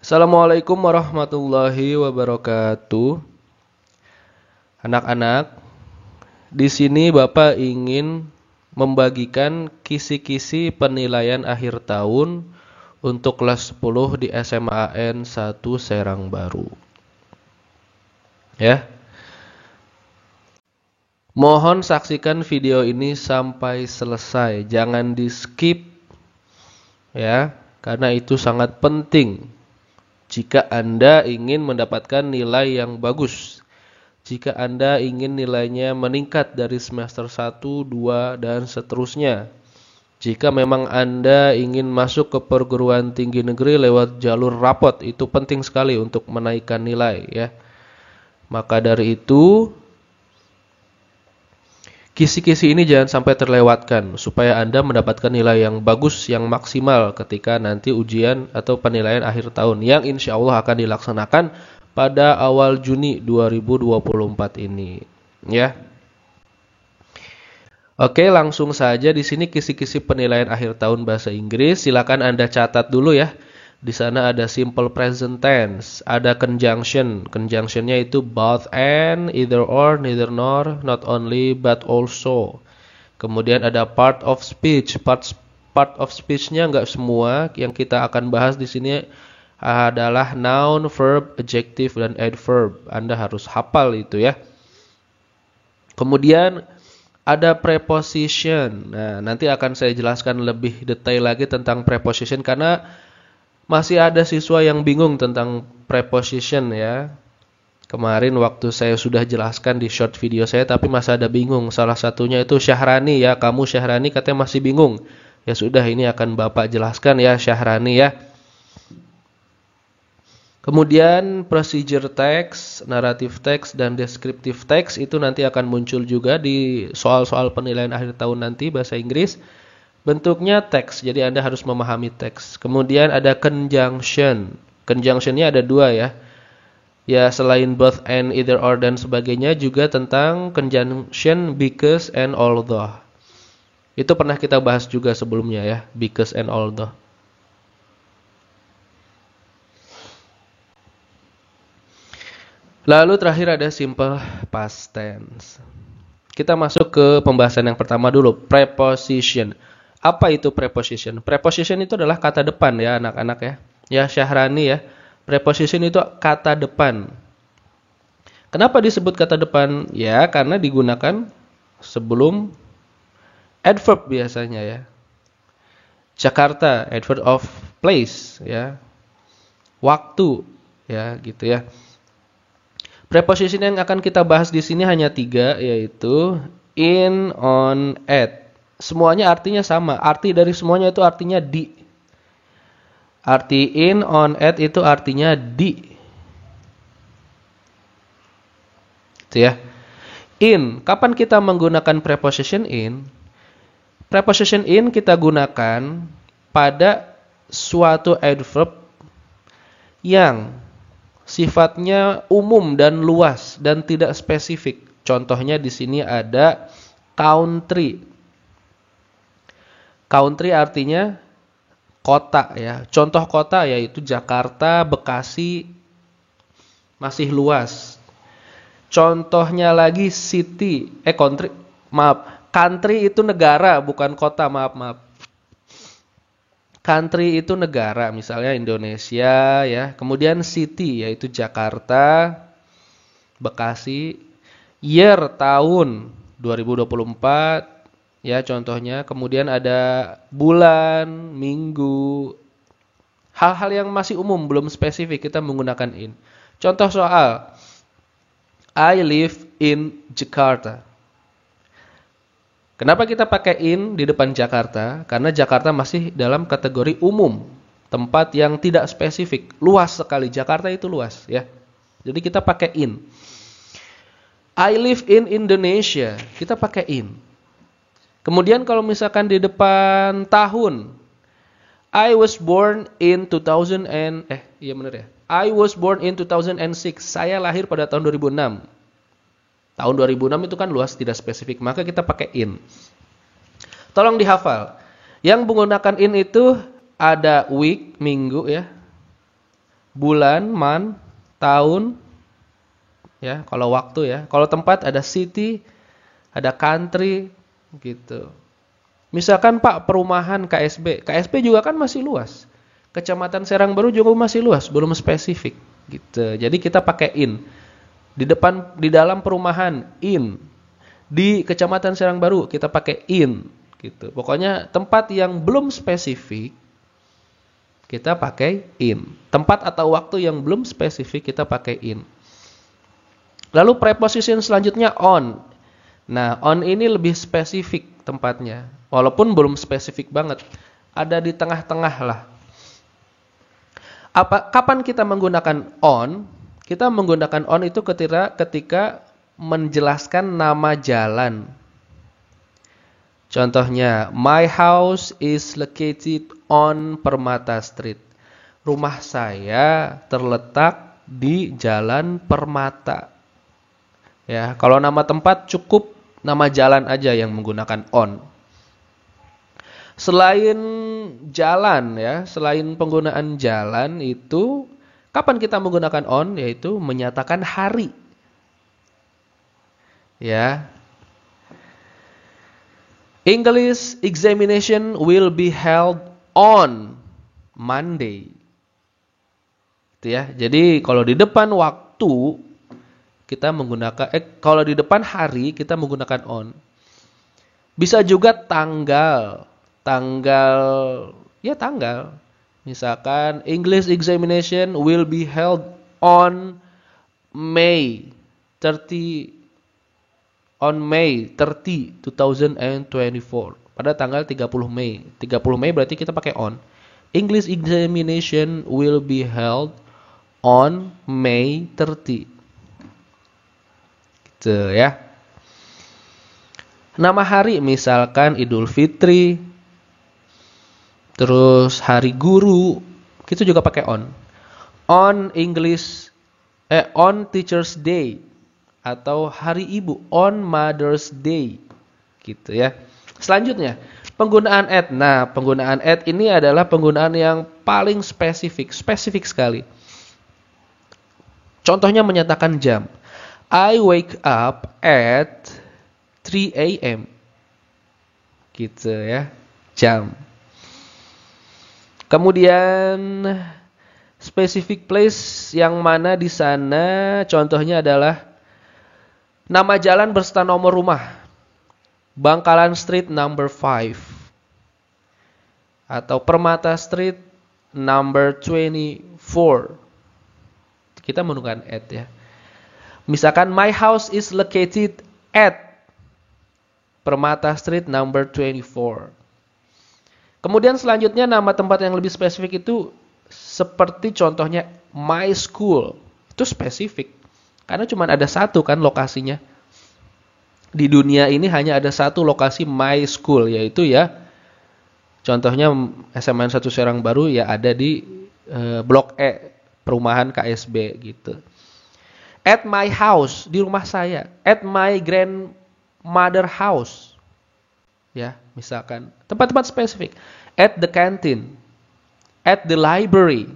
Assalamualaikum warahmatullahi wabarakatuh. Anak-anak, di sini Bapak ingin membagikan kisi-kisi penilaian akhir tahun untuk kelas 10 di SMAN 1 Serang Baru. Ya. Mohon saksikan video ini sampai selesai, jangan di-skip ya, karena itu sangat penting jika Anda ingin mendapatkan nilai yang bagus. Jika Anda ingin nilainya meningkat dari semester 1, 2, dan seterusnya. Jika memang Anda ingin masuk ke perguruan tinggi negeri lewat jalur rapot, itu penting sekali untuk menaikkan nilai ya. Maka dari itu, kisi-kisi ini jangan sampai terlewatkan supaya Anda mendapatkan nilai yang bagus, yang maksimal ketika nanti ujian atau penilaian akhir tahun yang insya Allah akan dilaksanakan pada awal Juni 2024 ini, ya. Oke, langsung saja di sini kisi-kisi penilaian akhir tahun bahasa Inggris. Silakan Anda catat dulu ya. Di sana ada simple present tense, ada conjunction. Conjunctionnya itu both and, either or, neither nor, not only but also. Kemudian ada part of speech. Part of speech-nya enggak semua. Yang kita akan bahas di sini adalah noun, verb, adjective, dan adverb. Anda harus hafal itu ya. Kemudian ada preposition. Nah, nanti akan saya jelaskan lebih detail lagi tentang preposition karena masih ada siswa yang bingung tentang preposition ya. Kemarin waktu saya sudah jelaskan di short video saya, tapi masih ada bingung. Salah satunya itu Syahrani ya. Kamu Syahrani katanya masih bingung. Ya sudah, ini akan Bapak jelaskan ya Syahrani ya. Kemudian procedure text, narrative text, dan descriptive text itu nanti akan muncul juga di soal-soal penilaian akhir tahun nanti bahasa Inggris. Bentuknya teks, jadi Anda harus memahami teks. Kemudian ada conjunction. Conjunctionnya ada dua ya. Ya, selain both and, either or, dan sebagainya, juga tentang conjunction because and although. Itu pernah kita bahas juga sebelumnya ya, because and although. Lalu terakhir ada simple past tense. Kita masuk ke pembahasan yang pertama dulu, preposition. Apa itu preposition? Preposition itu adalah kata depan ya anak-anak ya. Ya Syahrani ya. Preposition itu kata depan. Kenapa disebut kata depan? Ya karena digunakan sebelum adverb biasanya ya. Jakarta, adverb of place ya. Waktu ya gitu ya. Preposition yang akan kita bahas di sini hanya 3, yaitu in, on, at. Semuanya artinya sama. Arti dari semuanya itu artinya di. Arti in, on, at itu artinya di. Itu ya. In. Kapan kita menggunakan preposition in? Preposition in kita gunakan pada suatu adverb yang sifatnya umum dan luas dan tidak spesifik. Contohnya di sini ada country. Country artinya kota ya. Contoh kota yaitu Jakarta, Bekasi, masih luas. Contohnya lagi city, country itu negara bukan kota, maaf. Country itu negara, misalnya Indonesia ya. Kemudian city yaitu Jakarta, Bekasi. Year tahun 2024 ya contohnya. Kemudian ada bulan, minggu. Hal-hal yang masih umum belum spesifik kita menggunakan in. Contoh soal. I live in Jakarta. Kenapa kita pakai in di depan Jakarta? Karena Jakarta masih dalam kategori umum, tempat yang tidak spesifik, luas sekali. Jakarta itu luas ya. Jadi kita pakai in. I live in Indonesia, kita pakai in. Kemudian kalau misalkan di depan tahun, I was born in 2000 I was born in 2006. Saya lahir pada tahun 2006. Tahun 2006 itu kan luas, tidak spesifik, maka kita pakai in. Tolong dihafal. Yang menggunakan in itu ada week, minggu ya. bulan, month, tahun, ya, kalau waktu ya. Kalau tempat ada city, ada country, gitu. Misalkan Pak perumahan KSB, KSB juga kan masih luas. Kecamatan Serang Baru juga masih luas, belum spesifik, gitu. Jadi kita pakai in. Di dalam perumahan in. Di Kecamatan Serang Baru kita pakai in, gitu. Pokoknya tempat yang belum spesifik kita pakai in. Tempat atau waktu yang belum spesifik kita pakai in. Lalu preposition selanjutnya on. Nah, on ini lebih spesifik tempatnya. Walaupun belum spesifik banget. Ada di tengah-tengah lah. Kapan kita menggunakan on? Kita menggunakan on itu ketika menjelaskan nama jalan. Contohnya, my house is located on Permata Street. Rumah saya terletak di Jalan Permata. Ya, kalau nama tempat cukup nama jalan aja yang menggunakan on. Selain jalan ya, selain penggunaan jalan itu, kapan kita menggunakan on? Yaitu menyatakan hari. Ya. English examination will be held on Monday. Itu ya. Jadi kalau di depan waktu kita menggunakan kalau di depan hari kita menggunakan on. Bisa juga tanggal. Tanggal. Misalkan English examination will be held on May 30 2024. Pada tanggal 30 Mei. 30 Mei berarti kita pakai on. English examination will be held on May 30. Gitu ya. Nama hari misalkan Idul Fitri, terus hari guru, kita juga pakai on. On Teacher's Day atau hari ibu, on Mother's Day. Gitu ya. Selanjutnya, penggunaan at. Nah, penggunaan at ini adalah penggunaan yang paling spesifik sekali. Contohnya menyatakan jam. I wake up at 3 a.m. Gitu ya, jam. Kemudian specific place yang mana di sana contohnya adalah nama jalan berserta nomor rumah. Bangkalan Street number 5 atau Permata Street number 24. Kita menggunakan at ya. Misalkan my house is located at Permata Street number 24. Kemudian selanjutnya nama tempat yang lebih spesifik itu seperti contohnya my school. Itu spesifik. Karena cuma ada satu kan lokasinya. Di dunia ini hanya ada satu lokasi my school, yaitu ya contohnya SMN 1 Serang Baru ya ada di Blok E, perumahan KSB gitu. At my house, di rumah saya. At my grandmother house. Ya, misalkan tempat-tempat spesifik. At the canteen. At the library.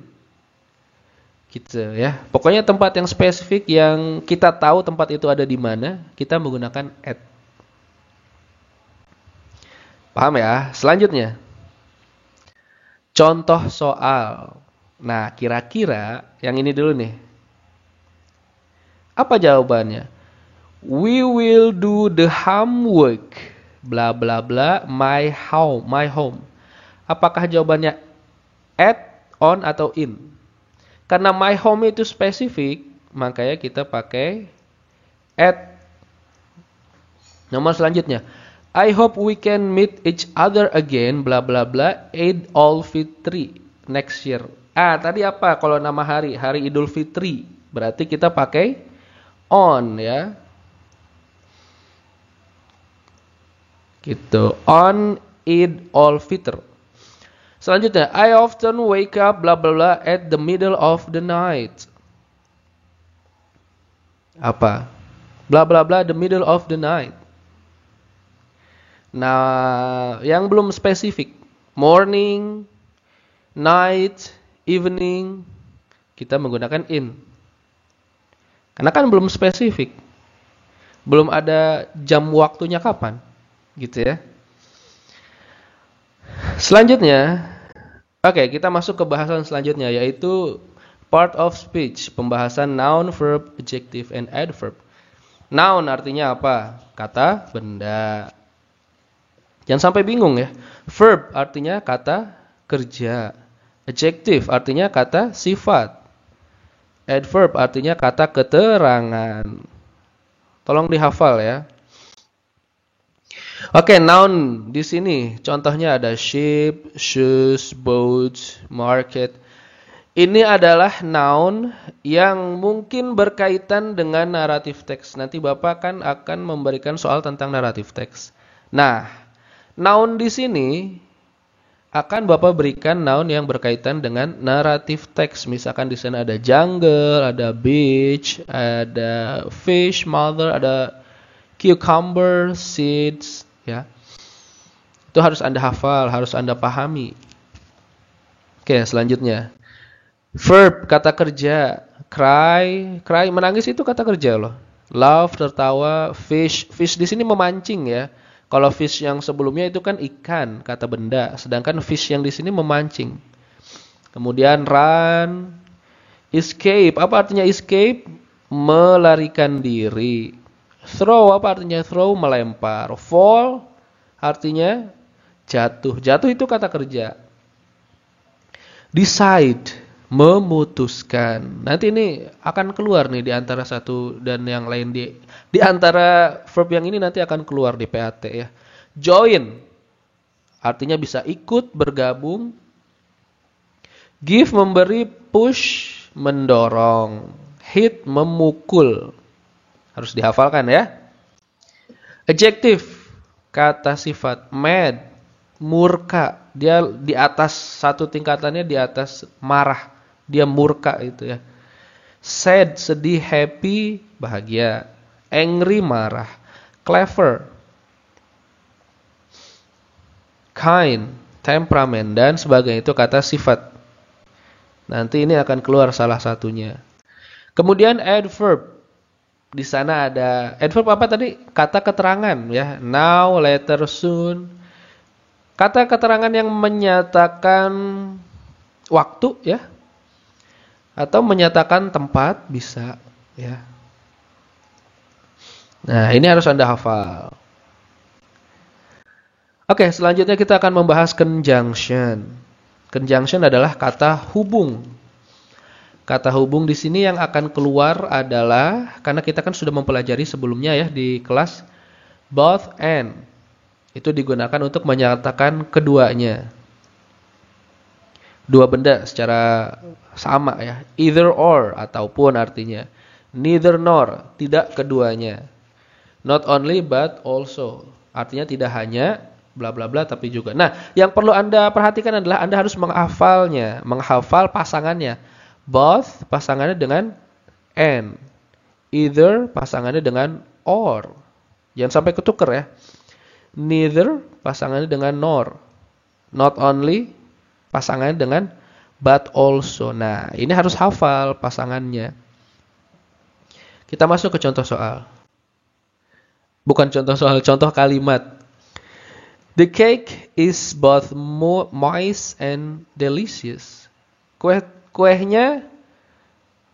Gitu ya. Pokoknya tempat yang spesifik yang kita tahu tempat itu ada di mana, kita menggunakan at. Paham ya? Selanjutnya. Contoh soal. Nah, kira-kira yang ini dulu nih. Apa jawabannya? We will do the homework. Bla bla bla my home. Apakah jawabannya at, on atau in? Karena my home itu spesifik, makanya kita pakai at. Nomor selanjutnya, I hope we can meet each other again bla bla bla Eid al-Fitri next year. Tadi apa kalau nama hari? Hari Idul Fitri. Berarti kita pakai on ya. Gitu. On Eid al-Fitr. Selanjutnya, I often wake up bla bla bla at the middle of the night. Apa? Bla bla bla the middle of the night. Nah, yang belum spesifik. Morning, night, evening. kita menggunakan in. Karena kan belum spesifik. Belum ada jam waktunya kapan. Gitu ya. Selanjutnya, oke, kita masuk ke bahasan selanjutnya, yaitu part of speech. Pembahasan noun, verb, adjective, and adverb. Noun artinya apa? Kata, benda. Jangan sampai bingung ya. Verb artinya kata, kerja. Adjective artinya kata, sifat. Adverb artinya kata, keterangan. Tolong dihafal ya. Oke, noun di sini contohnya ada ship, shoes, boats, market. Ini adalah noun yang mungkin berkaitan dengan naratif teks. Nanti Bapak kan akan memberikan soal tentang naratif teks. Nah, noun di sini akan Bapak berikan noun yang berkaitan dengan naratif teks. Misalkan di sana ada jungle, ada beach, ada fish, mother, ada cucumber, seeds, ya. Itu harus Anda hafal, harus Anda pahami. Oke, selanjutnya. Verb, kata kerja. Cry, menangis itu kata kerja loh. Laugh, tertawa. Fish di sini memancing ya. Kalau fish yang sebelumnya itu kan ikan, kata benda. Sedangkan fish yang di sini memancing. Kemudian run, escape. Apa artinya escape? Melarikan diri. Throw, apa artinya throw? Melempar. Fall artinya jatuh. Jatuh itu kata kerja. Decide, memutuskan. Nanti ini akan keluar nih di antara satu dan yang lain, di antara verb yang ini nanti akan keluar di PAT ya. Join artinya bisa ikut, bergabung. Give, memberi. Push, mendorong. Hit, memukul. Harus dihafalkan ya. Adjective, kata sifat. Mad, murka. Dia di atas, satu tingkatannya di atas marah. Dia murka itu ya. Sad, sedih. Happy, bahagia. Angry, marah. Clever, kind, temperamen, dan sebagainya. Itu kata sifat. Nanti ini akan keluar salah satunya. Kemudian adverb. Di sana ada adverb apa tadi? Kata keterangan ya. Now, later, soon. Kata keterangan yang menyatakan waktu ya. Atau menyatakan tempat bisa ya. Nah, ini harus Anda hafal. Oke, selanjutnya kita akan membahas conjunction. Conjunction adalah kata hubung. Kata hubung di sini yang akan keluar adalah, karena kita kan sudah mempelajari sebelumnya ya di kelas, both and. Itu digunakan untuk menyatakan keduanya. Dua benda secara sama ya. Either or, ataupun artinya. Neither nor, tidak keduanya. Not only but also. Artinya tidak hanya bla bla bla tapi juga. Nah, yang perlu Anda perhatikan adalah Anda harus menghafalnya, menghafal pasangannya. Both pasangannya dengan and. Either pasangannya dengan or. Jangan sampai ketuker ya. Neither pasangannya dengan nor. Not only pasangannya dengan but also. Nah, ini harus hafal pasangannya. Kita masuk ke contoh soal. Bukan contoh soal, contoh kalimat. The cake is both moist and delicious. Kuehnya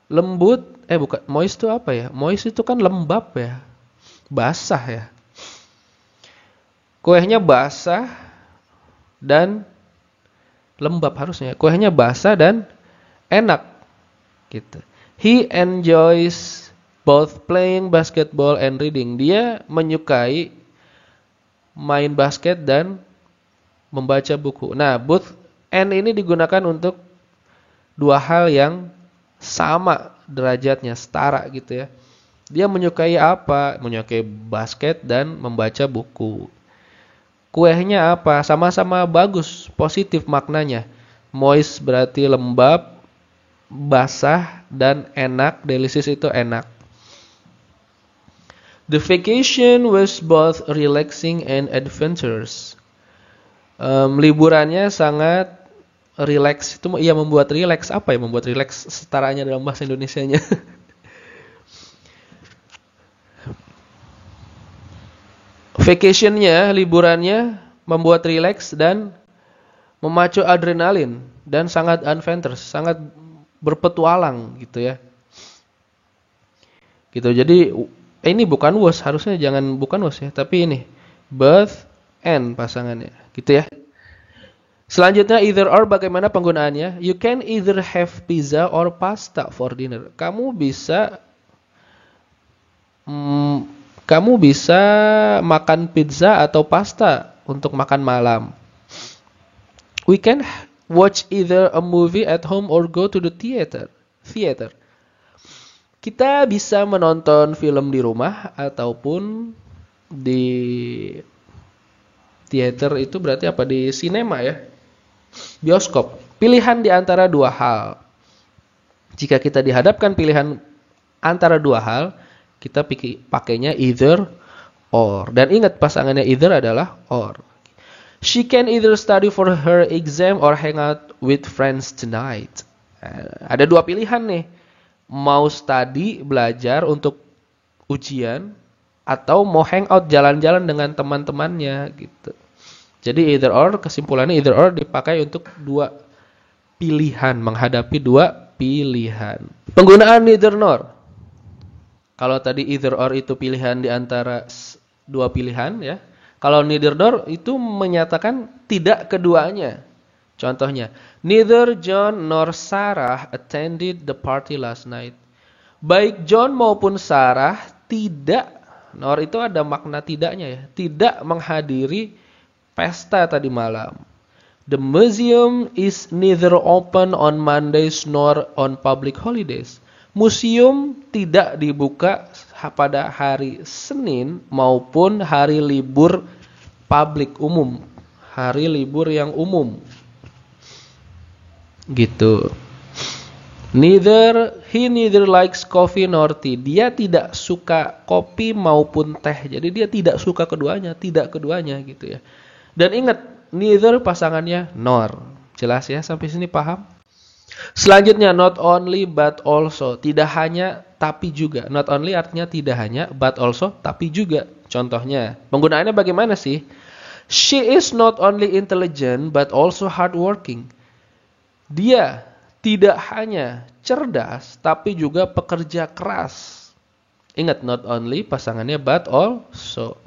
lembut, bukan, moist itu apa ya? Moist itu kan lembab ya. Basah ya. Kuehnya basah dan lembab harusnya. Kuehnya basah dan enak. Gitu. He enjoys both playing basketball and reading. Dia menyukai main basket dan membaca buku. Nah, both and ini digunakan untuk dua hal yang sama derajatnya, setara gitu ya. Dia menyukai apa? Menyukai basket dan membaca buku. Kuehnya apa? Sama-sama bagus, positif maknanya. Moist berarti lembab, basah, dan enak. Delicious itu enak. The vacation was both relaxing and adventurous. Liburannya sangat Relax itu iya membuat relax. Apa ya membuat relax setaranya dalam bahasa Indonesianya? Vacationnya, liburannya membuat relax dan memacu adrenalin dan sangat adventurous, sangat berpetualang gitu ya. Gitu. Jadi ini bukan was, harusnya jangan bukan was ya, tapi ini birth and pasangannya, gitu ya. Selanjutnya either or, bagaimana penggunaannya? You can either have pizza or pasta for dinner. Kamu bisa makan pizza atau pasta untuk makan malam. We can watch either a movie at home or go to the theater. Kita bisa menonton film di rumah ataupun di theater, itu berarti apa? Di sinema ya. Bioskop. Pilihan di antara dua hal. Jika kita dihadapkan pilihan antara dua hal, kita pakainya either or. Dan ingat pasangannya either adalah or. She can either study for her exam or hang out with friends tonight. Ada dua pilihan nih. Mau study, belajar untuk ujian, atau mau hang out, jalan-jalan dengan teman-temannya gitu. Jadi either or, kesimpulannya either or dipakai untuk dua pilihan, menghadapi dua pilihan. Penggunaan neither nor. Kalau tadi either or itu pilihan di antara dua pilihan ya. Kalau neither nor itu menyatakan tidak keduanya. Contohnya, neither John nor Sarah attended the party last night. Baik John maupun Sarah tidak, nor itu ada makna tidaknya ya, tidak menghadiri pesta tadi malam. The museum is neither open on Mondays nor on public holidays. Museum tidak dibuka pada hari Senin maupun hari libur publik umum, hari libur yang umum. Gitu. He neither likes coffee nor tea. Dia tidak suka kopi maupun teh. Jadi dia tidak suka keduanya, tidak keduanya gitu ya. Dan ingat, neither pasangannya nor. Jelas ya, sampai sini paham? Selanjutnya, not only but also. Tidak hanya tapi juga. Not only artinya tidak hanya, but also tapi juga. Contohnya, penggunaannya bagaimana sih? She is not only intelligent but also hardworking. Dia tidak hanya cerdas tapi juga pekerja keras. Ingat, not only pasangannya but also.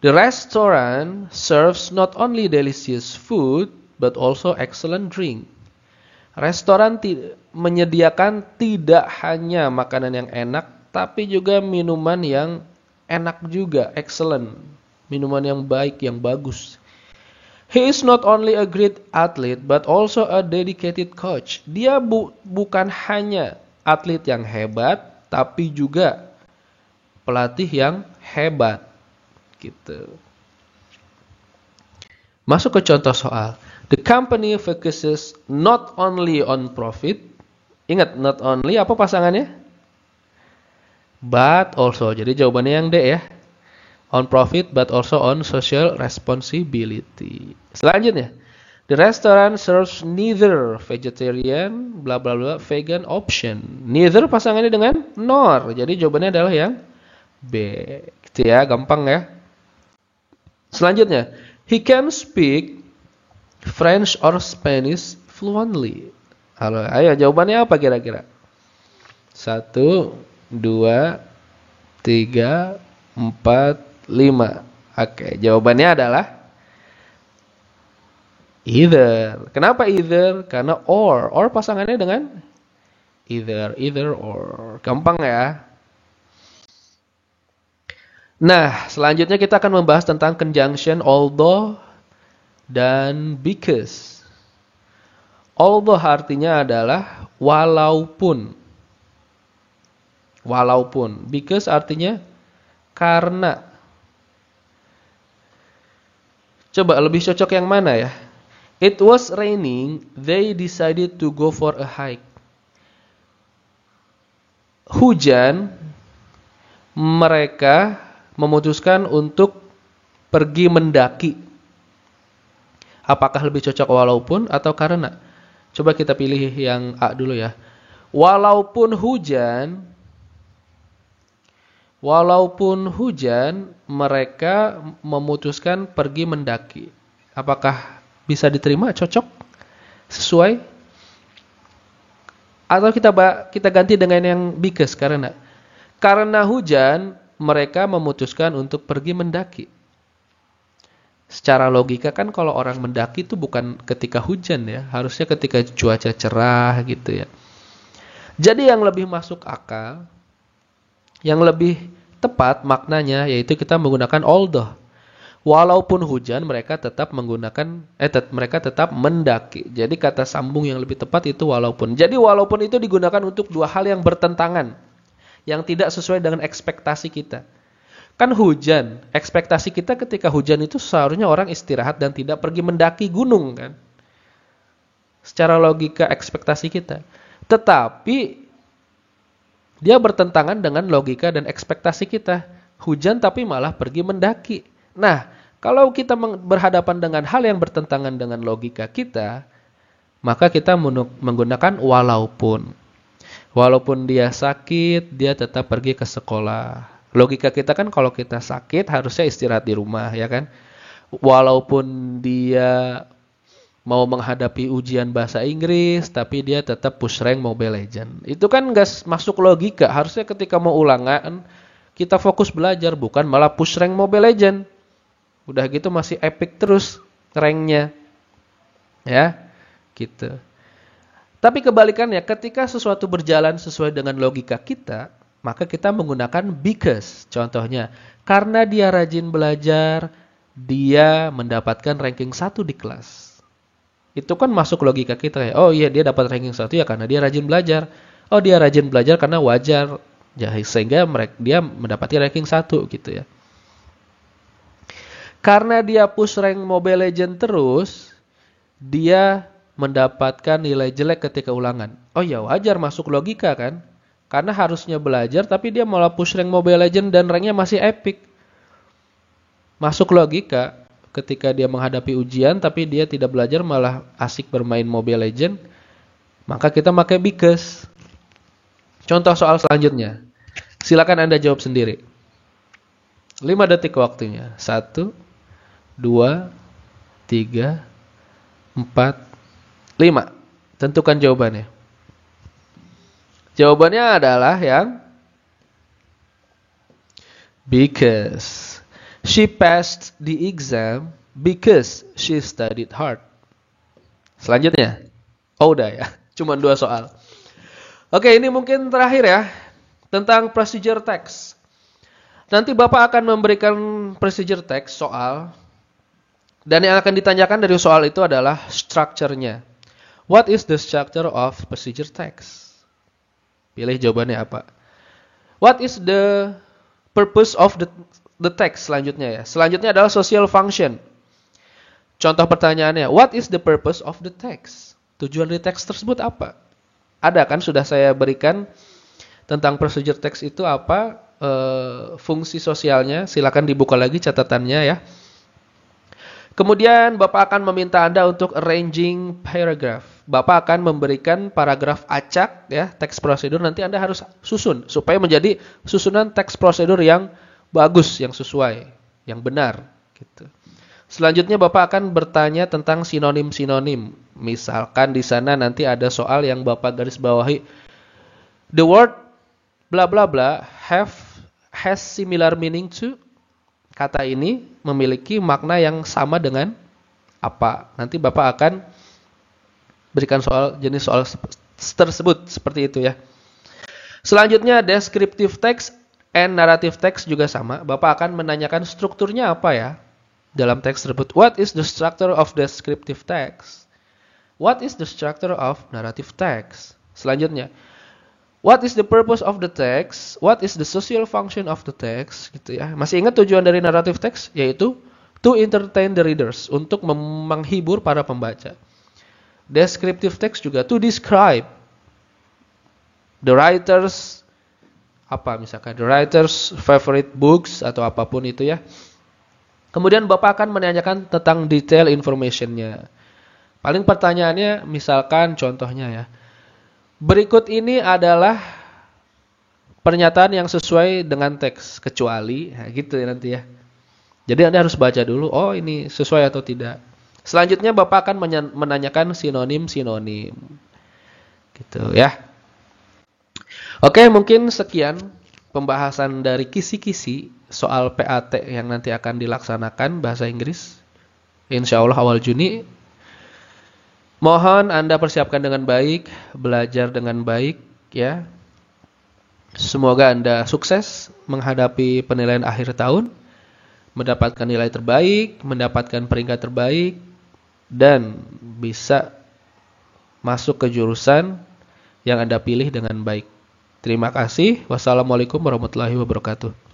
The restaurant serves not only delicious food but also excellent drink. Restoran menyediakan tidak hanya makanan yang enak tapi juga minuman yang enak juga, excellent. Minuman yang baik, yang bagus. He is not only a great athlete but also a dedicated coach. Dia bukan hanya atlet yang hebat tapi juga pelatih yang hebat. Gitu. Masuk ke contoh soal. The company focuses not only on profit. Ingat, not only apa pasangannya? But also. Jadi jawabannya yang D ya. On profit but also on social responsibility. Selanjutnya, the restaurant serves neither vegetarian bla bla bla vegan option. Neither pasangannya dengan nor. Jadi jawabannya adalah yang B. Gitu ya, gampang ya. Selanjutnya, he can speak French or Spanish fluently. Halo, ayo jawabannya apa kira-kira? 1, 2, 3, 4, 5. Oke, jawabannya adalah either. Kenapa either? Karena or. Or pasangannya dengan either or. Gampang ya. Nah, selanjutnya kita akan membahas tentang conjunction although dan because. Although artinya adalah walaupun. Walaupun. Because artinya karena. Coba lebih cocok yang mana ya? It was raining, they decided to go for a hike. Hujan, mereka memutuskan untuk pergi mendaki. Apakah lebih cocok walaupun atau karena? Coba kita pilih yang A dulu ya. Walaupun hujan, mereka memutuskan pergi mendaki. Apakah bisa diterima? Cocok? Sesuai? Atau kita ganti dengan yang because, karena hujan, mereka memutuskan untuk pergi mendaki. Secara logika kan kalau orang mendaki itu bukan ketika hujan ya, harusnya ketika cuaca cerah gitu ya. Jadi yang lebih masuk akal, yang lebih tepat maknanya yaitu kita menggunakan although. Walaupun hujan mereka tetap mendaki. Jadi kata sambung yang lebih tepat itu walaupun. Jadi walaupun itu digunakan untuk dua hal yang bertentangan, yang tidak sesuai dengan ekspektasi kita. Kan hujan, ekspektasi kita ketika hujan itu seharusnya orang istirahat dan tidak pergi mendaki gunung kan. Secara logika ekspektasi kita. Tetapi dia bertentangan dengan logika dan ekspektasi kita. Hujan tapi malah pergi mendaki. Nah, kalau kita berhadapan dengan hal yang bertentangan dengan logika kita, maka kita menggunakan walaupun. Walaupun dia sakit, dia tetap pergi ke sekolah. Logika kita kan kalau kita sakit harusnya istirahat di rumah, ya kan? Walaupun dia mau menghadapi ujian bahasa Inggris, tapi dia tetap push rank Mobile Legends. Itu kan nggak masuk logika. Harusnya ketika mau ulangan, kita fokus belajar, bukan malah push rank Mobile Legends. Udah gitu masih epic terus ranknya. Ya, gitu. Tapi kebalikannya, ketika sesuatu berjalan sesuai dengan logika kita, maka kita menggunakan because. Contohnya, karena dia rajin belajar, dia mendapatkan ranking 1 di kelas. Itu kan masuk logika kita ya. Oh iya, dia dapat ranking 1 ya karena dia rajin belajar. Oh, dia rajin belajar karena wajar. Ya, sehingga dia mendapati ranking 1 gitu ya. Karena dia push rank Mobile Legends terus, dia mendapatkan nilai jelek ketika ulangan. Oh ya, wajar, masuk logika kan? Karena harusnya belajar, tapi dia malah push rank Mobile Legends dan ranknya masih epic. Masuk logika, ketika dia menghadapi ujian, tapi dia tidak belajar, malah asik bermain Mobile Legends, maka kita pakai because. Contoh soal selanjutnya. Silakan Anda jawab sendiri. 5 detik waktunya. 1, 2, 3, 4, 5. Tentukan jawabannya. Jawabannya adalah yang because. She passed the exam because she studied hard. Selanjutnya. Oh udah ya. Cuma 2 soal. Oke, ini mungkin terakhir ya. Tentang procedure text. Nanti Bapak akan memberikan procedure text soal. Dan yang akan ditanyakan dari soal itu adalah structure-nya. What is the structure of procedure text? Pilih jawabannya apa. What is the purpose of the text selanjutnya ya. Selanjutnya adalah social function. Contoh pertanyaannya, what is the purpose of the text? Tujuan dari teks tersebut apa? Ada kan sudah saya berikan tentang procedure text itu apa, fungsi sosialnya. Silakan dibuka lagi catatannya ya. Kemudian Bapak akan meminta Anda untuk arranging paragraph. Bapak akan memberikan paragraf acak ya, teks prosedur, nanti Anda harus susun supaya menjadi susunan teks prosedur yang bagus, yang sesuai, yang benar gitu. Selanjutnya Bapak akan bertanya tentang sinonim-sinonim. Misalkan di sana nanti ada soal yang Bapak garis bawahi. The word bla bla bla has similar meaning to. Kata ini memiliki makna yang sama dengan apa? Nanti Bapak akan berikan jenis soal tersebut seperti itu ya. Selanjutnya descriptive text and narrative text juga sama. Bapak akan menanyakan strukturnya apa ya dalam teks tersebut. What is the structure of descriptive text? What is the structure of narrative text? Selanjutnya, what is the purpose of the text? What is the social function of the text? Gitu ya. Masih ingat tujuan dari narrative text? Yaitu to entertain the readers, untuk menghibur para pembaca. Descriptive text juga to describe the writers, misalkan the writers favorite books atau apapun itu ya. Kemudian Bapak akan menanyakan tentang detail information-nya. Paling pertanyaannya misalkan contohnya ya. Berikut ini adalah pernyataan yang sesuai dengan teks kecuali, nah gitu ya nanti ya. Jadi Anda harus baca dulu, oh ini sesuai atau tidak. Selanjutnya Bapak akan menanyakan sinonim-sinonim. Gitu ya. Oke, mungkin sekian pembahasan dari kisi-kisi soal PAT yang nanti akan dilaksanakan bahasa Inggris. Insya Allah awal Juni. Mohon Anda persiapkan dengan baik, belajar dengan baik ya. Semoga Anda sukses menghadapi penilaian akhir tahun, mendapatkan nilai terbaik, mendapatkan peringkat terbaik, dan bisa masuk ke jurusan yang Anda pilih dengan baik. Terima kasih. Wassalamualaikum warahmatullahi wabarakatuh.